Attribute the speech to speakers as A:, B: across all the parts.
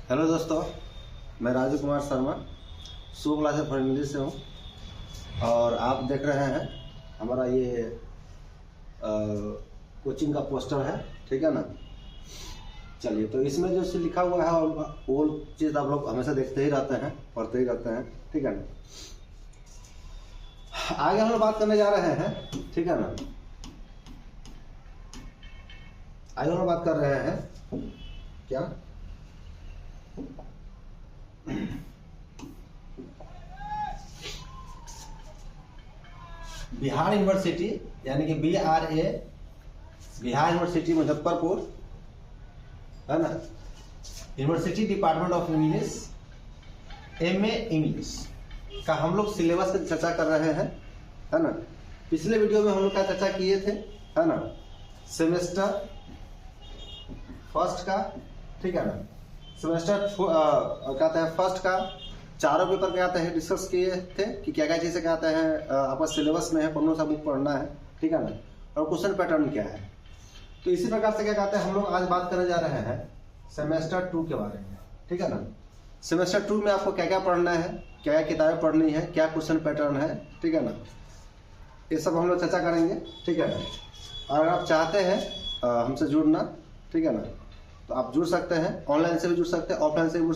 A: Hello दोस्तों, मैं Raju Kumar Sharma show classes for English से हूँ और आप देख रहे हैं हमारा ये कोचिंग का पोस्टर है, ठीक है ना। चलिए, तो इसमें जो लिखा हुआ है और वो चीज़ आप लोग हमेशा देखते ही रहते हैं, पढ़ते ही रहते हैं, ठीक है ना। आगे हम लोग बात करने जा रहे हैं, ठीक है ना। आगे हम लोग बात कर रहे हैं क्या, बिहार यूनिवर्सिटी यानी कि BRA, बिहार यूनिवर्सिटी मुजफ्फरपुर, है ना। University department of English, MA English का हम लोग सिलेबस की चर्चा कर रहे हैं, है ना। पिछले वीडियो में हम लोग क्या चर्चा किए थे, है ना, सेमेस्टर फर्स्ट का, ठीक है ना। सेमेस्टर कहते हैं फर्स्ट का चारों पेपर कहते हैं डिस्कस किए थे कि क्या क्या चीज़ें कहते हैं आपका सिलेबस में है, कौन सा बुक पढ़ना है, ठीक है ना, और क्वेश्चन पैटर्न क्या है। तो इसी प्रकार से क्या कहते हैं हम लोग आज बात करने जा रहे हैं सेमेस्टर 2 के बारे में, ठीक है ना। सेमेस्टर 2 में आपको क्या क्या पढ़ना है, क्या क्या किताबें पढ़नी है, क्या क्वेश्चन पैटर्न है, ठीक है ना, ये सब हम लोग चर्चा करेंगे, ठीक है ना। अगर आप चाहते हैं हमसे जुड़ना, ठीक है ना, तो आप जुड़ सकते हैं, ऑनलाइन से भी जुड़ सकते हैं, ऑफलाइन से भी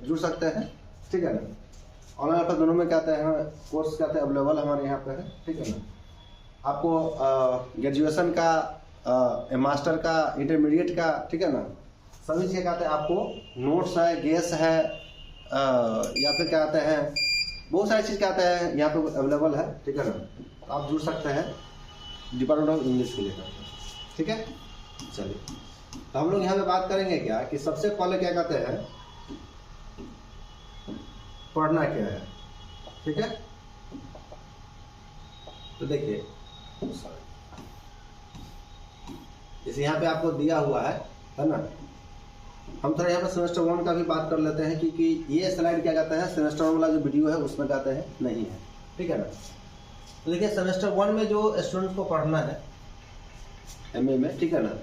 A: जुड़ सकते हैं, ठीक है ना। ऑनलाइन ऑफलाइन दोनों में कहते हैं कोर्स कहते हैं अवेलेबल हमारे यहाँ पे है, ठीक है ना। आपको ग्रेजुएशन का, मास्टर का, इंटरमीडिएट का, ठीक है ना, सभी चीज़ कहते हैं आपको नोट्स है, गेस है, या फिर क्या कहते हैं बहुत सारी चीज़ कहते हैं यहाँ पे अवेलेबल है, ठीक है ना। तो आप जुड़ सकते हैं डिपार्टमेंट ऑफ इंग्लिश को लेकर, ठीक है। चलिए, तो हम लोग यहाँ पे बात करेंगे क्या कि सबसे पहले क्या कहते हैं पढ़ना क्या है, ठीक है। तो देखिए, जैसे यहाँ पे आपको दिया हुआ है ना। हम थोड़ा यहाँ पे सेमेस्टर 1 का भी बात कर लेते हैं क्योंकि ये स्लाइड क्या कहते हैं सेमेस्टर 1 वाला जो वीडियो है उसमें कहते हैं नहीं है, ठीक है ना। तो देखिए, सेमेस्टर 1 में जो स्टूडेंट्स को पढ़ना है MA में, ठीक है ना,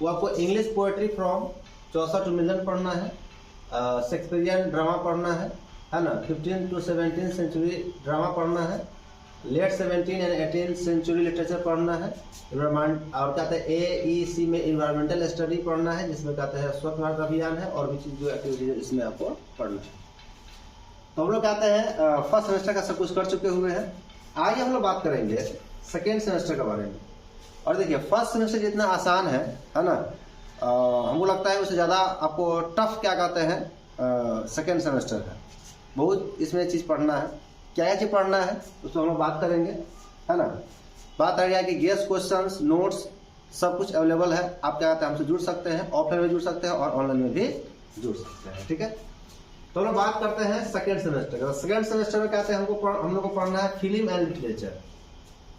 A: वो आपको इंग्लिश पोएट्री फ्रॉम चौसठ मिलियन पढ़ना है, शेक्सपियरियन ड्रामा पढ़ना है ना, 15 to 17 सेंचुरी ड्रामा पढ़ना है, लेट 17 एंड 18 सेंचुरी लिटरेचर पढ़ना है, और कहते हैं AEC में इन्वायरमेंटल स्टडी पढ़ना है जिसमें कहते हैं स्वच्छ भारत अभियान है और भी चीज़ जो एक्टिविटी है इसमें आपको पढ़ना है। तो हम लोग कहते हैं फर्स्ट सेमेस्टर का सब कुछ कर चुके हुए हैं। आगे हम लोग बात करेंगे सेकेंड सेमेस्टर के बारे में। और देखिए, फर्स्ट सेमेस्टर जितना आसान है ना, हमको लगता है उससे ज़्यादा आपको टफ क्या कहते हैं सेकेंड सेमेस्टर है। बहुत इसमें चीज़ पढ़ना है, क्या क्या चीज़ पढ़ना है उसमें हम लोग बात करेंगे, है ना। बात आ गया कि गेस क्वेश्चंस, नोट्स सब कुछ अवेलेबल है। आप क्या कहते हैं हमसे जुड़ सकते हैं, ऑफलाइन में जुड़ सकते हैं और ऑनलाइन में भी जुड़ सकते हैं, ठीक है। तो हम लोग बात करते हैं सेकेंड सेमेस्टर का। सेकेंड सेमेस्टर में कहते हैं हम लोग को पढ़ना है फिल्म एंड लिटरेचर।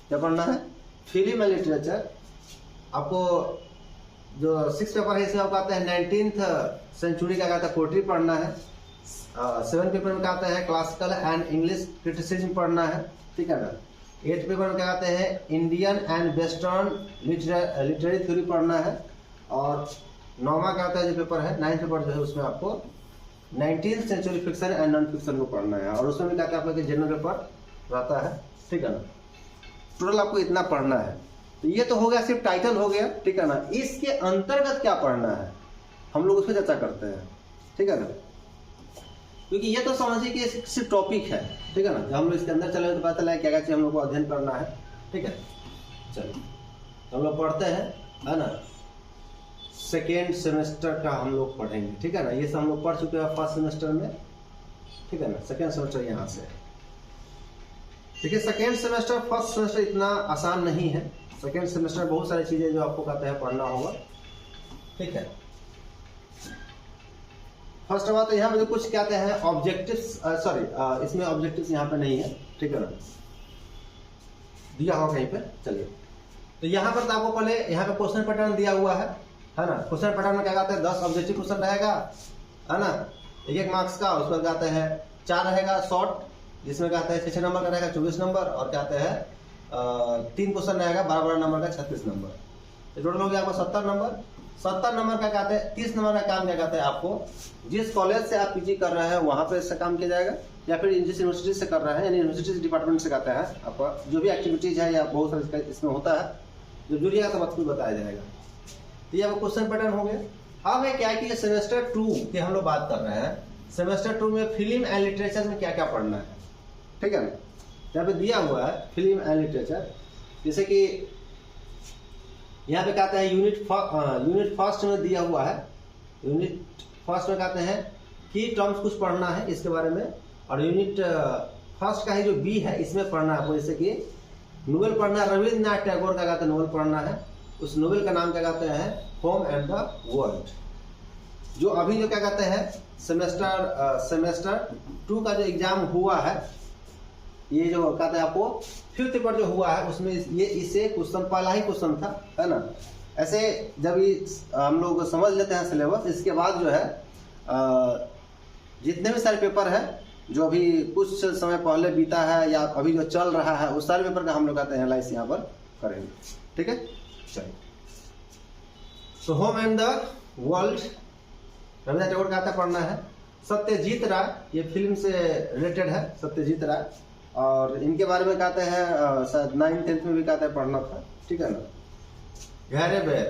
A: क्या पढ़ना है? Film and literature. आपको जो 6 पेपर है इसमें आप कहते हैं 19th सेंचुरी का कहता है पोएट्री पढ़ना है। 7 पेपर में कहते हैं क्लासिकल एंड इंग्लिश क्रिटिसिज्म पढ़ना है, ठीक है ना। 8 पेपर में कहते हैं Indian and western literary theory पढ़ना है। और 9वां कहता है जो पेपर है 9th पेपर जो है उसमें आपको 19th century fiction and non fiction को पढ़ना है। और उसमें भी कहते हैं आप लोग जनरल पेपर रहता है, ठीक है ना। टोटल आपको इतना पढ़ना है। तो ये तो हो गया, सिर्फ टाइटल हो गया, ठीक है ना। इसके अंतर्गत क्या पढ़ना है हम लोग उस पर चर्चा करते हैं, ठीक है ना। क्योंकि ये तो समझिए कि सिर्फ टॉपिक है, ठीक है ना। जब हम लोग इसके अंदर चले तो पता चला क्या क्या चीज़ हम लोग को अध्ययन करना है, ठीक है। चलिए, तो हम लोग पढ़ते हैं, है ना। सेकेंड सेमेस्टर का हम लोग पढ़ेंगे, ठीक है ना। ये सब हम लोग पढ़ चुके हैं फर्स्ट सेमेस्टर में, ठीक है ना। सेकेंड सेमेस्टर यहाँ से देखिए। सेकेंड सेमेस्टर फर्स्ट सेमेस्टर इतना आसान नहीं है। सेकेंड सेमेस्टर बहुत सारी चीज़ें जो आपको कहते हैं पढ़ना होगा, ठीक है। फर्स्ट बात तो यहाँ पे जो कुछ कहते हैं ऑब्जेक्टिव्स, इसमें ऑब्जेक्टिव्स यहाँ पे नहीं है, ठीक है ना, दिया होगा कहीं पे। चलिए, तो यहाँ पर तो आपको पहले यहाँ पे क्वेश्चन पैटर्न दिया हुआ है ना। क्वेश्चन पैटर्न में क्या कहते हैं 10 ऑब्जेक्टिव क्वेश्चन रहेगा, है ना, 1 मार्क्स का। उस पर कहते हैं 4 रहेगा शॉर्ट जिसमें कहते हैं 6 नंबर का रहेगा 24 नंबर, और कहते हैं 3 क्वेश्चन रहेगा 12 नंबर का 36 नंबर। तो टोटल हो गया आपको 70 नंबर। 70 नंबर का कहते हैं, 30 नंबर का काम क्या कहते हैं आपको, जिस कॉलेज से आप पीजी कर रहे हैं वहां पे इससे काम किया जाएगा, या फिर जिस यूनिवर्सिटी से कर रहे हैं यानी यूनिवर्सिटी डिपार्टमेंट से कहते हैं आपका जो भी एक्टिविटीज है या बहुत सारे इसमें होता है, जो जुड़िएगा तो आपको बताया जाएगा। तो ये आपको क्वेश्चन पैटर्न हो गया। अब है क्या कि सेमेस्टर 2 की हम लोग बात कर रहे हैं। सेमेस्टर 2 में फिल्म एंड लिटरेचर में क्या क्या पढ़ना है, ठीक है ना। यहाँ पे दिया हुआ है फिल्म एंड लिटरेचर, जैसे कि यहाँ पे कहते हैं यूनिट फर्स्ट में दिया हुआ है। यूनिट फर्स्ट में कहते हैं की टर्म्स कुछ पढ़ना है इसके बारे में, और यूनिट फर्स्ट का ही जो बी है इसमें पढ़ना है आपको, जैसे कि नोवेल पढ़ना है, रविंद्रनाथ टैगोर का कहते हैं नोवेल पढ़ना है। उस नोवेल का नाम क्या कहते हैं, होम एंड द वर्ल्ड। जो अभी जो क्या कहते हैं सेमेस्टर 2 का जो एग्जाम हुआ है, ये जो कहते हैं आपको 5th पेपर जो हुआ है उसमें ये इससे क्वेश्चन पहला ही क्वेश्चन था, है ना। ऐसे जब हम लोग समझ लेते हैं सिलेबस, इसके बाद जो है जितने भी सारे पेपर है जो अभी कुछ समय पहले बीता है या अभी जो चल रहा है उस सारे पेपर का हम लोग कहते हैं एनालाइज यहाँ पर करेंगे, ठीक है। चलिए, तो home and the world Rabindranath Tagore का पढ़ना है। सत्यजीत राय, ये फिल्म से रिलेटेड है, सत्यजीत राय, और इनके बारे में कहते हैं शायद 9th-10th में भी कहते हैं पढ़ना था, ठीक है ना। घरे बैर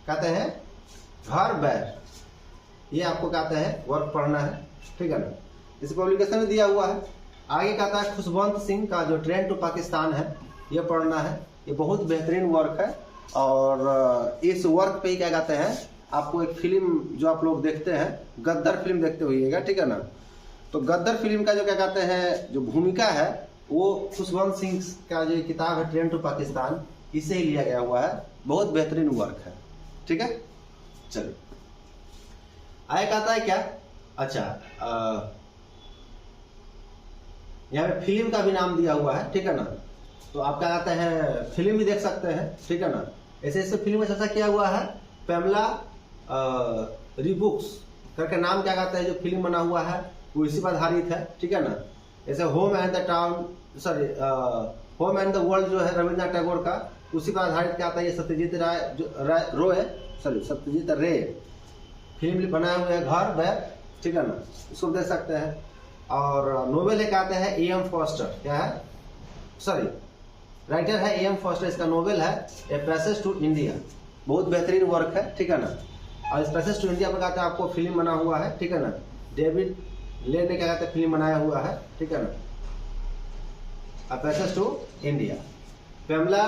A: कहते हैं, घर बैर, ये आपको कहते हैं वर्क पढ़ना है, ठीक है ना। इस पब्लिकेशन में दिया हुआ है। आगे कहता है खुशवंत सिंह का जो ट्रेन टू पाकिस्तान है ये पढ़ना है। ये बहुत बेहतरीन वर्क है, और इस वर्क पे ही क्या कहते हैं आपको एक फिल्म जो आप लोग देखते हैं, गद्दार फिल्म देखते होइएगा, ठीक है ना। तो गद्दार फिल्म का जो क्या कहते हैं जो भूमिका है वो खुशवंत सिंह का जो किताब है ट्रेन टू पाकिस्तान, इसे ही लिया गया हुआ है। बहुत बेहतरीन वर्क है, ठीक है। चलिए, आगे कहता है क्या, अच्छा यहाँ पे फिल्म का भी नाम दिया हुआ है, ठीक है ना। तो आप क्या कहते हैं फिल्म भी देख सकते हैं, ठीक है ना। ऐसे ऐसे फिल्म में चर्चा किया हुआ है। पैमला रिबुक्स करके नाम क्या कहते हैं जो फिल्म बना हुआ है वो इसी पर आधारित है, ठीक है ना। जैसे home and the town, sorry home and the world जो है रविंद्रनाथ टैगोर का, उसी पर आधारित क्या आता है ये सत्यजीत रे फिल्म बनाए हुए हैं, घर बैर, ठीक है ना, इसको देख सकते हैं। और नोवेल है कहते हैं ए एम फॉस्टर, क्या है, सॉरी राइटर है ए एम फॉस्टर, इसका नोवेल है ए पैसेज टू इंडिया, बहुत बेहतरीन वर्क है, ठीक है ना। और इस पैसेज टू इंडिया पर कहते हैं आपको फिल्म बना हुआ है, ठीक है ना। डेविड ले ने क्या कहते हैं फिल्म बनाया हुआ है, ठीक है ना, पैसेज टू इंडिया। पैमला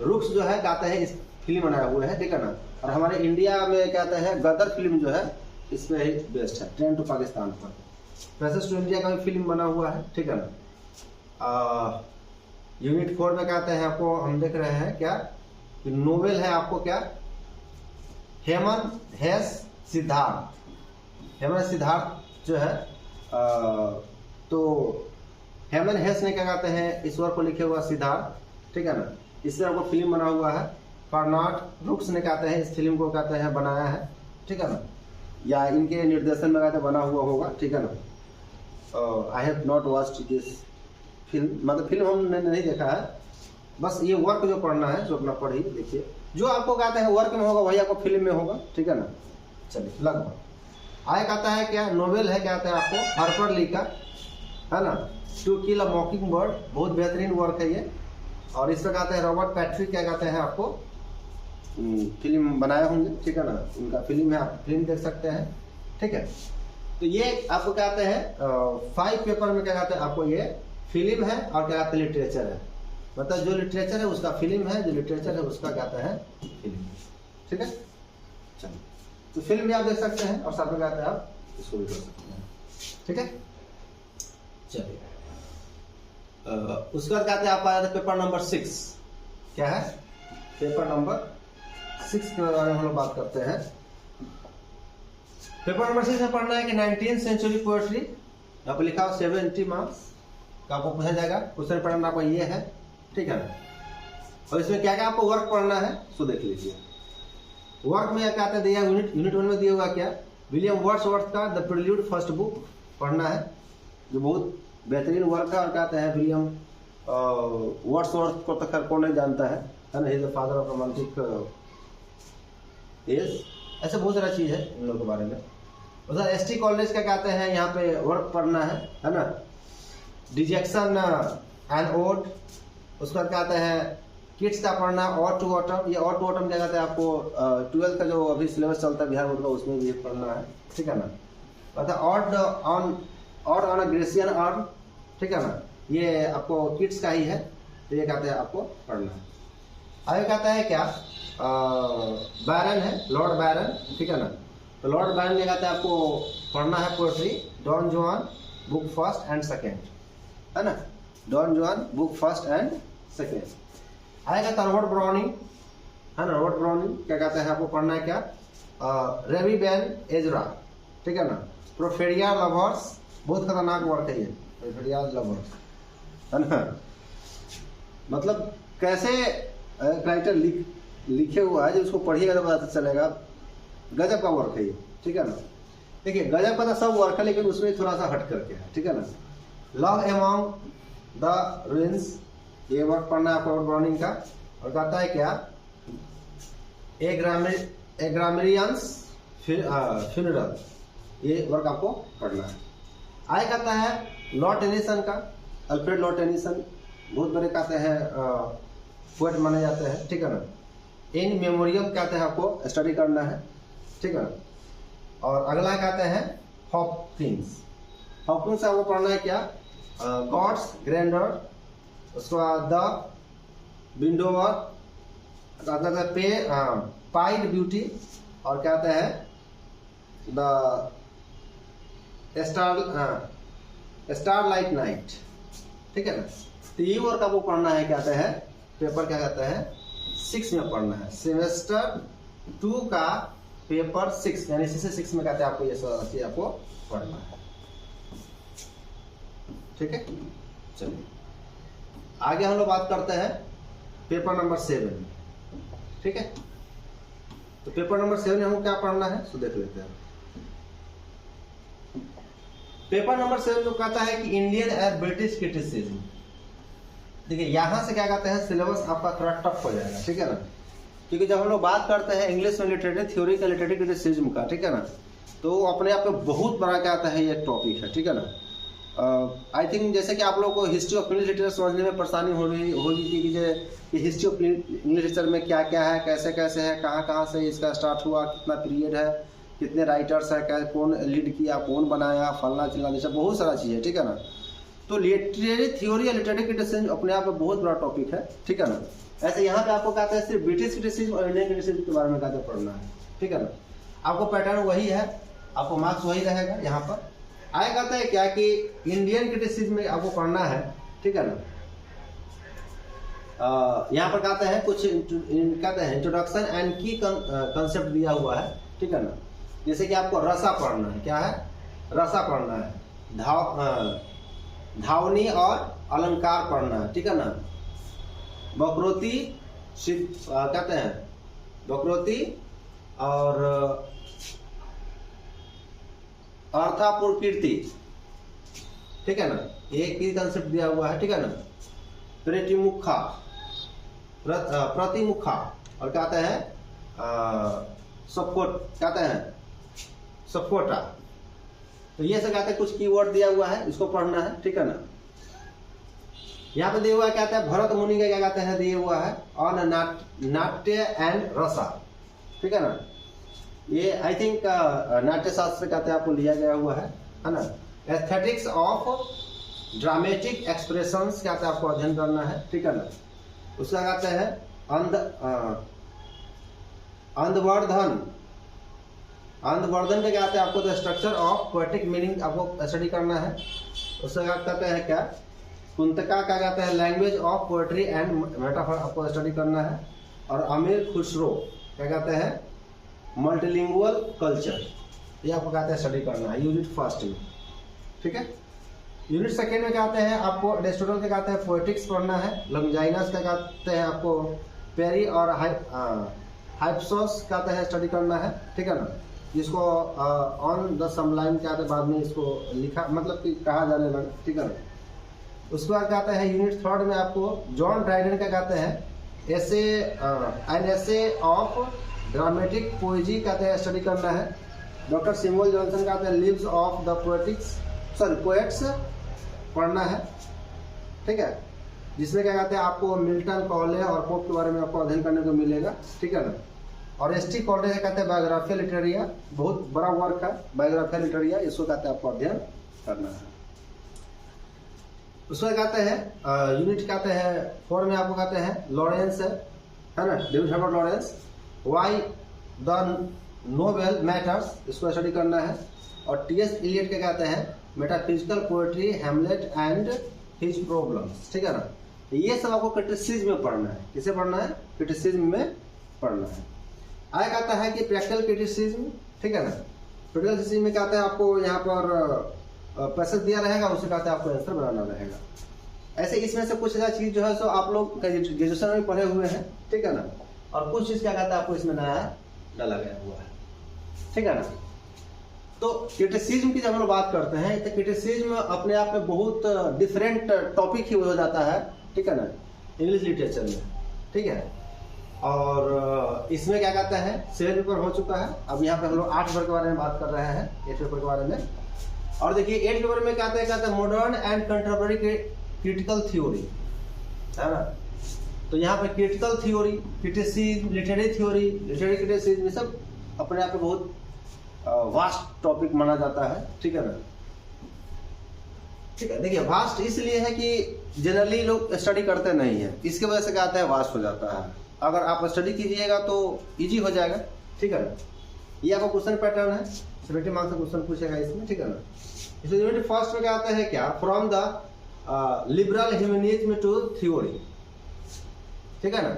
A: रुक्स जो है कहते हैं इस फिल्म बनाया हुआ है, ठीक है ना। और हमारे इंडिया में कहते हैं गदर फिल्म जो है इस पे ही बेस्ट है, ट्रेन टू पाकिस्तान पर। पैसेज टू इंडिया का भी फिल्म बना हुआ है, ठीक है ना। यूनिट 4 में कहते हैं आपको, हम देख रहे हैं क्या नोवेल है आपको क्या, हेमन हेस सिद्धार्थ। हेमन सिद्धार्थ जो है तो हेमन हेस ने क्या कहते हैं इस वर्क को लिखे हुआ सिद्धार्थ, ठीक है ना। इससे आपको फिल्म बना हुआ है। फर्नाड रुक्स ने कहते हैं इस फिल्म को कहते हैं बनाया है, ठीक है ना, या इनके निर्देशन में कहते हैं बना हुआ होगा, ठीक है ना। I have not watched this film, मतलब फिल्म हमने नहीं देखा है, बस ये वर्क जो पढ़ना है जो अपना पढ़िए देखिए, जो आपको कहते हैं वर्क में होगा वही आपको फिल्म में होगा, ठीक है ना। चलिए, लगभग आगे कहता है क्या नोवेल है, क्या कहते हैं आपको हार्पर ली का, है ना, टू किल अ मॉकिंग बर्ड, बहुत बेहतरीन वर्क है ये। और इस पर कहते हैं रॉबर्ट पैट्रिक क्या कहते हैं आपको फिल्म बनाए होंगे, ठीक है ना, उनका फिल्म है, आप फिल्म देख सकते हैं, ठीक है। तो ये आपको कहते हैं 5 पेपर में क्या कहते हैं आपको ये फिल्म है और क्या कहते हैं लिटरेचर है, मतलब जो लिटरेचर है उसका फिल्म है, जो लिटरेचर है उसका कहते हैं फिल्म, ठीक है। चलिए, तो फिल्म भी आप देख सकते हैं और साथ में कहते हैं आप इसको भी देख सकते हैं, ठीक है। चलिए, उसके बाद कहते हैं आपका पेपर नंबर 6, क्या है पेपर नंबर 6 के बारे में हम लोग बात करते हैं। पेपर नंबर 6 में पढ़ना है कि 19th सेंचुरी पोएट्री, यहाँ पर लिखा हो 70 मार्क्स का आपको पूछा जाएगा। क्वेश्चन पढ़ना आपको ये है, ठीक है ना। और इसमें क्या क्या आपको वर्क पढ़ना है सो देख लीजिए। वर्क में क्या कहते हैं दिया यूनिट 1 में दिया हुआ क्या विलियम वर्ड्सवर्थ का द प्रील्यूड फर्स्ट बुक पढ़ना है, जो बहुत बेहतरीन वर्क है। और कहते हैं विलियम वर्ड्सवर्थ को तो खैर कौन नहीं जानता है ना, he is the father of romantic is, ऐसे बहुत सारा चीज़ है इन लोगों के बारे में। उधर एसटी कॉलेज क्या कहते हैं, यहाँ पे वर्क पढ़ना है ना। डिजेक्शन एंड ओड, उसके बाद कहते हैं किड्स का पढ़ना ऑड टू ऑटम। ये ऑड टू ऑटम क्या कहते हैं आपको 12th का जो अभी सिलेबस चलता है बिहार बोर्ड का, उसमें भी पढ़ना है, ठीक है ना। मतलब odd on a Grecian earn, ठीक है ना, ये आपको किड्स का ही है, तो ये कहते हैं आपको पढ़ना है। आगे कहता है क्या, बैरन है, लॉर्ड बैरन, ठीक है ना। तो लॉर्ड बैरन क्या कहते हैं आपको पढ़ना है पोएट्री, डॉन जुआन बुक फर्स्ट एंड सेकेंड, है ना, डॉन जुआन बुक फर्स्ट एंड सेकेंड। आएगा था रॉबर्ट ब्राउनिंग, है ना, रॉबर्ट ब्राउनिंग क्या कहते हैं आपको पढ़ना है क्या, रेवी बैन एजरा, ठीक है ना। प्रोफेरिया लवर्स, बहुत खतरनाक वर्ड है ये, प्रोफेरिया लवर्स, है ना। मतलब कैसे राइटर लिखे हुआ है, जो उसको पढ़िएगा तो पता चलेगा, गजब का वर्क है ये, ठीक है ना। देखिए गजब का तो सब वर्क है, लेकिन उसमें थोड़ा सा हट करके है, ठीक है ना। लव एमॉन्ग द रुइंस, ये वर्क पढ़ना है आपको ब्राउनिंग का। और कहता है क्या, ए ग्रामरियंस फ्यूनरल, ये वर्क आपको पढ़ना है। आगे कहता है लॉर्ड टेनिसन का, अल्फ्रेड लॉर्ड टेनिसन बहुत बड़े कहते हैं पोएट माने जाते हैं, ठीक है ना। इन मेमोरियम कहते हैं आपको स्टडी करना है, ठीक है ना। और अगला कहते हैं हॉपकिंस, हॉपकिंस आपको पढ़ना है क्या, गॉड्स ग्रैंडर, उसके बाद द विंडोवर, कहते हैं पे पाइड ब्यूटी, और कहते हैं द स्टार लाइट नाइट, ठीक है ना। तो ये वर्क आपको पढ़ना है, कहते हैं पेपर क्या कहते हैं 6 में पढ़ना है, सेमेस्टर 2 का पेपर 6, यानी 6 से 6 में कहते हैं आपको ये चीज आपको पढ़ना है, ठीक है। चलिए आगे हम लोग बात करते हैं पेपर नंबर 7, ठीक है। तो पेपर नंबर 7 में हमको क्या पढ़ना है, तो देख लेते हैं। पेपर नंबर 7 जो कहता है कि इंडियन एंड ब्रिटिश क्रिटिसिज्म। देखिए यहाँ से क्या कहते हैं, सिलेबस आपका थोड़ा टफ हो जाएगा, ठीक है ना। क्योंकि जब हम लोग बात करते हैं इंग्लिश में लिटरेचर थ्योरी का, लिटरेचर क्रिटिसिज्म का, ठीक है ना, तो अपने आप में बहुत बड़ा क्या आता है ये टॉपिक है, ठीक है ना। आई थिंक जैसे कि आप लोगों को हिस्ट्री ऑफ इंग्लिश लिटरेचर समझने में परेशानी होगी कि हिस्ट्री ऑफ इंग्लिश लिटरेचर में क्या क्या है, कैसे कैसे है, कहाँ कहाँ से इसका स्टार्ट हुआ, कितना पीरियड है, कितने राइटर्स है, कौन लीड किया, कौन बनाया, फलना चिलना, जैसे बहुत सारा चीज़ है, ठीक है ना। तो लिटरेरी थ्योरी या लिटरेरी क्रिटिसिज्म अपने आप में बहुत बड़ा टॉपिक है, ठीक है ना। ऐसे यहाँ पे आपको कहते हैं सिर्फ ब्रिटिश क्रिटिसिज्म और इंडियन क्रिटिसिज्म के बारे में कहते पढ़ना है, ठीक है ना। आपको पैटर्न वही है, आपको मार्क्स वही रहेगा। यहाँ पर आगे कहते हैं क्या कि इंडियन क्रिटिसिज्म में आपको पढ़ना है, ठीक है ना। यहाँ पर कहते हैं कुछ कहते हैं इंट्रोडक्शन एंड की कंसेप्ट दिया हुआ है, ठीक है ना। जैसे कि आपको रसा पढ़ना है, क्या है, रसा पढ़ना है, धावनी और अलंकार पढ़ना है, ठीक है ना। वक्रोक्ति कहते हैं वक्रोक्ति और अर्थापूर्ण कीर्ति, ठीक है ना, एक ही कंसेप्ट दिया हुआ है, ठीक है ना। प्रतिमुखा प्रतिमुखा, और कहते हैं कहते हैं सपोर्टा। तो ये सब कहते हैं कुछ कीवर्ड दिया हुआ है, इसको पढ़ना है, ठीक है ना। यहाँ पे दिया हुआ है कहते हैं भरत मुनि का क्या कहते हैं दिया हुआ है ऑन नाट्य एंड रसा, ठीक है ना। ये आई थिंक नाट्य शास्त्र कहते हैं आपको लिया गया हुआ है ना। एस्थेटिक्स ऑफ ड्रामेटिक एक्सप्रेशंस कहते हैं आपको अध्ययन करना है, ठीक है ना। उसका कहते हैं अंधवर्धन के कहते हैं आपको the structure of poetic meaning आपको स्टडी करना है। उसका कहते हैं क्या, कुंतका का कहते हैं language of poetry and metaphor आपको स्टडी करना है। और अमीर खुसरो क्या कहते हैं मल्टीलिंगुअल कल्चर, ये आपको कहते हैं स्टडी करना है यूनिट फर्स्ट में, ठीक है। यूनिट सेकेंड में कहते हैं आपको अरिस्टोटल के कहते हैं पोएटिक्स पढ़ना है। लंजाइनस का कहते हैं आपको पेरी और हाइप्सोस कहते हैं स्टडी करना है, ठीक है ना। जिसको ऑन द समलाइन कहते हैं, बाद में इसको लिखा मतलब कि कहा जाने लगा, ठीक है ना। उसके बाद कहते हैं यूनिट थर्ड में आपको जॉन ड्राइडन का कहते हैं एन एसे ऑफ ड्रामेटिक पोएजी कहते हैं स्टडी करना है। डॉक्टर सैमुअल जॉनसन कहते हैं लिव्स ऑफ द पोएट्स पढ़ना है, ठीक है, जिसमें क्या कहते हैं आपको मिल्टन, कॉले और पोप के बारे में आपको अध्ययन करने को मिलेगा, ठीक है ना। और एस टी कॉले कहते हैं बायोग्राफिया लिटरेरिया, बहुत बड़ा वर्क है बायोग्राफिया लिटरेरिया, इसको कहते हैं आपको अध्ययन करना है। उसमें कहते हैं यूनिट कहते हैं 4 में आपको कहते हैं लॉरेंस है ना, David Herbert Lawrence, why the novel matters, इसको स्टडी करना है। और टी.एस. इलियट के कहते हैं metaphysical poetry, Hamlet and his problems, ठीक है ना। ये सब आपको क्रिटिसिज्म में पढ़ना है। किसे पढ़ना है? क्रिटिसिज्म में पढ़ना है। आगे कहता है कि प्रैक्टिकल क्रिटिसिज्म, ठीक है ना। प्रैक्टिकल क्रिटिसिज्म में कहते हैं आपको यहाँ पर पैसेज दिया रहेगा, उसे कहते हैं आपको आंसर बनाना रहेगा। ऐसे इसमें से कुछ चीज जो है सो आप लोग ग्रेजुएशन में पढ़े हुए हैं, ठीक है ना, और कुछ चीज क्या कहता है आपको इसमें नया डाला गया हुआ है, ठीक है ना। तो क्रिटिसिज्म की जब हम लोग बात करते हैं तो क्रिटिसिज्म अपने आप में बहुत डिफरेंट टॉपिक ही हो जाता है, ठीक है ना, इंग्लिश लिटरेचर में, ठीक है। और इसमें क्या कहता है 7 पेपर हो चुका है, अब यहाँ पे हम लोग 8 पेपर के बारे में बात कर रहे हैं, 8 पेपर के बारे में। और देखिए 8 पेपर में कहते हैं modern and contemporary critical theory, है ना। तो यहाँ पे critical theory, criticism, literary theory, literary criticism, सब अपने आप में बहुत वास्ट टॉपिक माना जाता है, ठीक है ना। ठीक है, देखिए वास्ट इसलिए है कि जनरली लोग स्टडी करते नहीं है, इसके वजह से कहते हैं वास्ट हो जाता है। अगर आप स्टडी कीजिएगा तो इजी हो जाएगा, ठीक है ना। ये आपका क्वेश्चन पैटर्न है, 70 मार्क्स का क्वेश्चन पूछेगा इसमें, ठीक है ना। इसमें यूनिट फर्स्ट में क्या आता है, क्या from the liberal humanism to theory, ठीक है ना।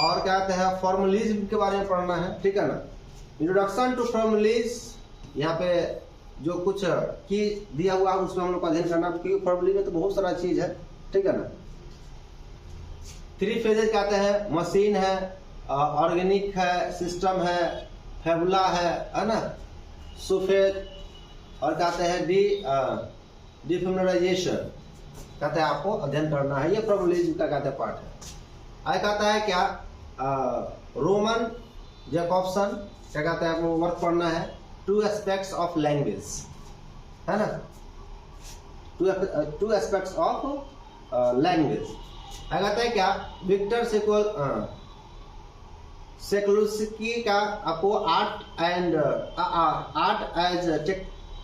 A: और क्या कहते हैं फॉर्मलिज्म के बारे में पढ़ना है, ठीक है ना। इंट्रोडक्शन टू फॉर्मलिज्म, यहाँ पे जो कुछ की दिया हुआ है उसमें हम लोग का अध्ययन करना, क्योंकि फॉर्मलिज्म में तो बहुत सारा चीज है, ठीक है ना। 3 फेजेज कहते हैं, मशीन है, ऑर्गेनिक है, सिस्टम है, फेबुला है ना, सुफेज, और कहते हैं डिफेमिनाइजेशन, कहते हैं आपको अध्ययन करना है। ये फॉर्मलिज्म का कहते हैं पार्ट है। आगे कहता है क्या रोमन जैकॉब्सन, क्या कहते हैं आपको वर्क पढ़ना है, 2 एस्पेक्ट्स ऑफ लैंग्वेज, है ना, 2 एस्पेक्ट्स ऑफ लैंग्वेज। आगे कहता है क्या विक्टर सेकुलस्की का आपको आर्ट एज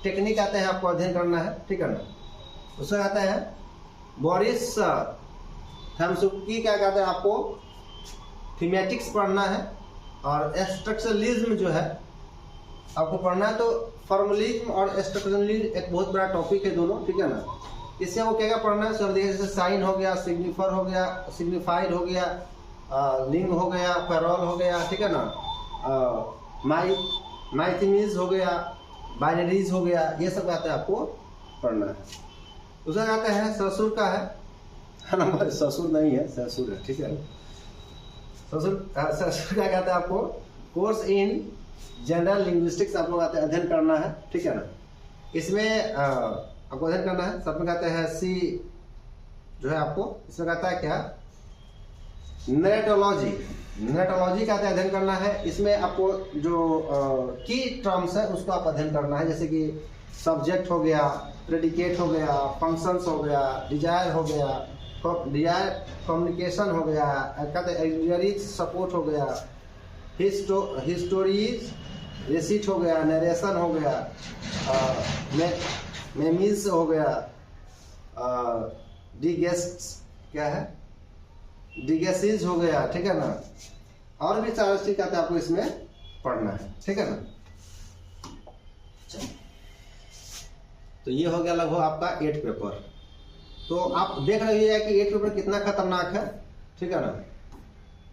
A: टेक्निक कहते हैं आपको अध्ययन करना है, ठीक है ना। उसमें कहते हैं बोरिस हेम्सुकी, क्या कहते हैं आपको थीमेटिक्स पढ़ना है। और स्ट्रक्चरलिज्म जो है आपको पढ़ना है। तो फॉर्मलिज्म और स्ट्रक्चरलिज्म एक बहुत बड़ा टॉपिक है दोनों, ठीक है ना। इससे वो क्या क्या पढ़ना है, सब देखिए, जैसे साइन हो गया, सिग्निफर हो गया, सिग्निफाइड हो गया, लिंग हो गया, पैरोल हो गया, ठीक है ना, माइथिमीज हो गया, बाइनरीज हो गया, ये सब कहते हैं आपको पढ़ना है। दूसरा कहते हैं ससुर का है ना, ससुर नहीं है, ससुर है, ठीक है। ससुर क्या कहते हैं आपको कोर्स इन जनरल लिंग्विस्टिक्स आपको अध्ययन करना है, ठीक है ना। इसमें आपको अध्ययन करना है। सब में कहते हैं सी जो है आपको, इसमें कहता है क्या नेटोलॉजी, नेटोलॉजी का अध्ययन करना है। इसमें आपको जो की टर्म्स है उसको आप अध्ययन करना है, जैसे कि सब्जेक्ट हो गया, प्रेडिकेट हो गया, फंक्शंस हो गया, डिजायर हो गया, डिजायर कम्युनिकेशन हो गया, कहते हैं एक्सुलरीज सपोर्ट हो गया, हिस्टोरीज रेसिट हो गया, नरेशन हो गया, मेमीज हो गया, डिगेस्ट क्या है डिगेसिस हो गया, ठीक है ना। और भी सारा चीज कहते हैं आपको इसमें पढ़ना है, ठीक है ना। तो ये हो गया लगभग आपका 8 पेपर। तो आप देख रहे हैं कि 8 पेपर कितना खतरनाक है, ठीक है ना।